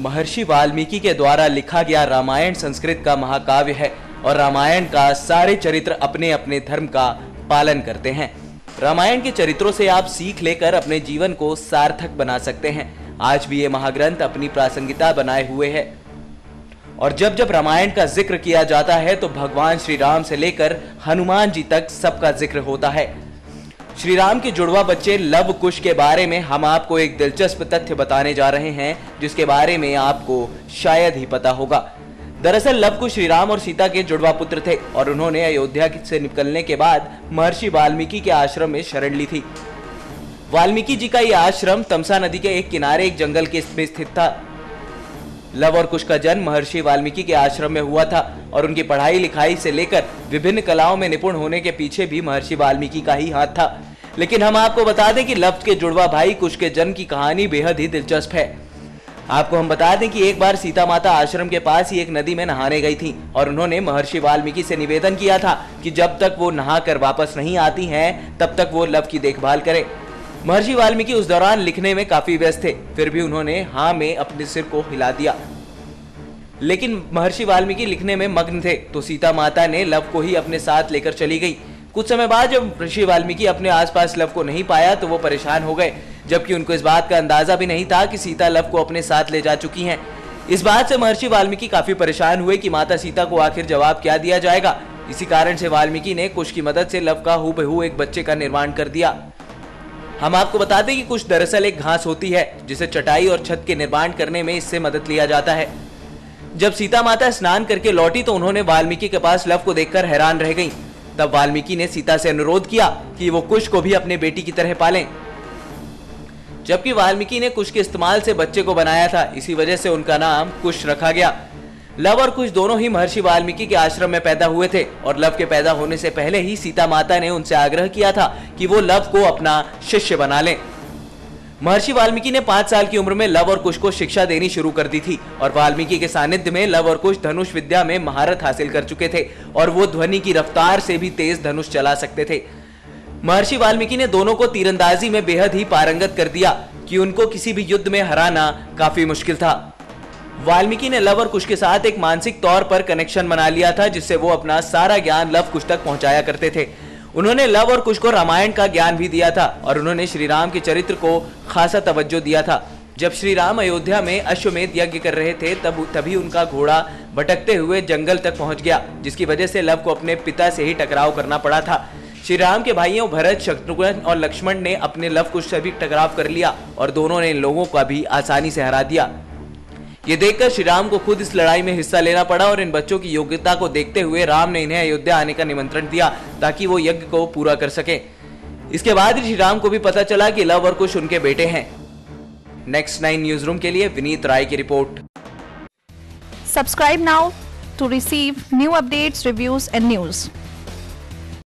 महर्षि वाल्मीकि के द्वारा लिखा गया रामायण संस्कृत का महाकाव्य है और रामायण का सारे चरित्र अपने अपने धर्म का पालन करते हैं। रामायण के चरित्रों से आप सीख लेकर अपने जीवन को सार्थक बना सकते हैं। आज भी ये महाग्रंथ अपनी प्रासंगिकता बनाए हुए है और जब जब रामायण का जिक्र किया जाता है तो भगवान श्री राम से लेकर हनुमान जी तक सबका जिक्र होता है। श्री राम के जुड़वा बच्चे लव कुश के बारे में हम आपको एक दिलचस्प तथ्य बताने जा रहे हैं जिसके बारे में आपको शायद ही पता होगा। दरअसल लव कुश श्री राम और सीता के जुड़वा पुत्र थे और उन्होंने अयोध्या से निकलने के बाद महर्षि वाल्मीकि के आश्रम में शरण ली थी। वाल्मीकि जी का यह आश्रम तमसा नदी के एक किनारे एक जंगल के में स्थित था। लव और कुश का जन्म महर्षि वाल्मीकि के आश्रम में हुआ था और उनकी पढ़ाई लिखाई से लेकर विभिन्न कलाओं में निपुण होने के पीछे भी महर्षि वाल्मीकि का ही हाथ था। लेकिन हम आपको बता दें कि लव के जुड़वा भाई कुश के जन्म की कहानी बेहद ही दिलचस्प है। आपको हम बता दें कि एक बार सीता माता आश्रम के पास ही एक नदी में नहाने गई थी और उन्होंने महर्षि वाल्मीकि से निवेदन किया था कि जब तक वो नहाकर वापस नहीं आती हैं तब तक वो लव की देखभाल करें। महर्षि वाल्मीकि उस दौरान लिखने में काफी व्यस्त थे, फिर भी उन्होंने हाँ में अपने सिर को हिला दिया। लेकिन महर्षि वाल्मीकि लिखने में मग्न थे तो सीता माता ने लव को ही अपने साथ लेकर चली गई। कुछ समय बाद जब ऋषि वाल्मीकि अपने आसपास लव को नहीं पाया तो वो परेशान हो गए, जबकि उनको इस बात का अंदाजा भी नहीं था कि सीता लव को अपने साथ ले जा चुकी हैं। इस बात से महर्षि वाल्मीकि काफी परेशान हुए कि माता सीता को आखिर जवाब क्या दिया जाएगा। इसी कारण से वाल्मीकि ने कुश की मदद से लव का हूबहू एक बच्चे का निर्माण कर दिया। हम आपको बता दें कि कुश दरअसल एक घास होती है जिसे चटाई और छत के निर्माण करने में इससे मदद लिया जाता है। जब सीता माता स्नान करके लौटी तो उन्होंने वाल्मीकि के पास लव को देखकर हैरान रह गईं। तब वाल्मीकि ने सीता से अनुरोध किया कि वो कुश को भी अपने बेटी की तरह पालें। जबकि वाल्मीकि ने कुश के इस्तेमाल से बच्चे को बनाया था, इसी वजह से उनका नाम कुश रखा गया। लव और कुश दोनों ही महर्षि वाल्मीकि के आश्रम में पैदा हुए थे और लव के पैदा होने से पहले ही सीता माता ने उनसे आग्रह किया था कि वो लव को अपना शिष्य बना लें। महर्षि वाल्मीकि ने 5 साल की उम्र में लव और कुश को शिक्षा देनी शुरू कर दी थी और वाल्मीकि के सानिध्य में लव और कुश धनुष विद्या में महारत हासिल कर चुके थे और वो ध्वनि की रफ्तार से भी तेज धनुष चला सकते थे। महर्षि वाल्मीकि ने दोनों को तीरंदाजी में बेहद ही पारंगत कर दिया कि उनको किसी भी युद्ध में हराना काफी मुश्किल था। वाल्मीकि ने लव और कुश के साथ एक मानसिक तौर पर कनेक्शन बना लिया था जिससे वो अपना सारा ज्ञान लव कुश तक पहुंचाया करते थे। उन्होंने लव और कुश को रामायण का ज्ञान भी दिया था और उन्होंने श्री राम के चरित्र को खासा तवज्जो दिया था। जब श्री राम अयोध्या में अश्वमेध यज्ञ कर रहे थे तभी उनका घोड़ा भटकते हुए जंगल तक पहुंच गया, जिसकी वजह से लव को अपने पिता से ही टकराव करना पड़ा था। श्री राम के भाइयों भरत, शत्रुघ्न और लक्ष्मण ने अपने लव कुश से भी टकराव कर लिया और दोनों ने इन लोगों का भी आसानी से हरा दिया। ये देखकर श्री राम को खुद इस लड़ाई में हिस्सा लेना पड़ा और इन बच्चों की योग्यता को देखते हुए राम ने इन्हें अयोध्या आने का निमंत्रण दिया ताकि वो यज्ञ को पूरा कर सके। इसके बाद श्री राम को भी पता चला कि लव और कुश उनके बेटे हैं। नेक्स्ट 9 न्यूज रूम के लिए विनीत राय की report. Subscribe now to receive new updates, reviews and news.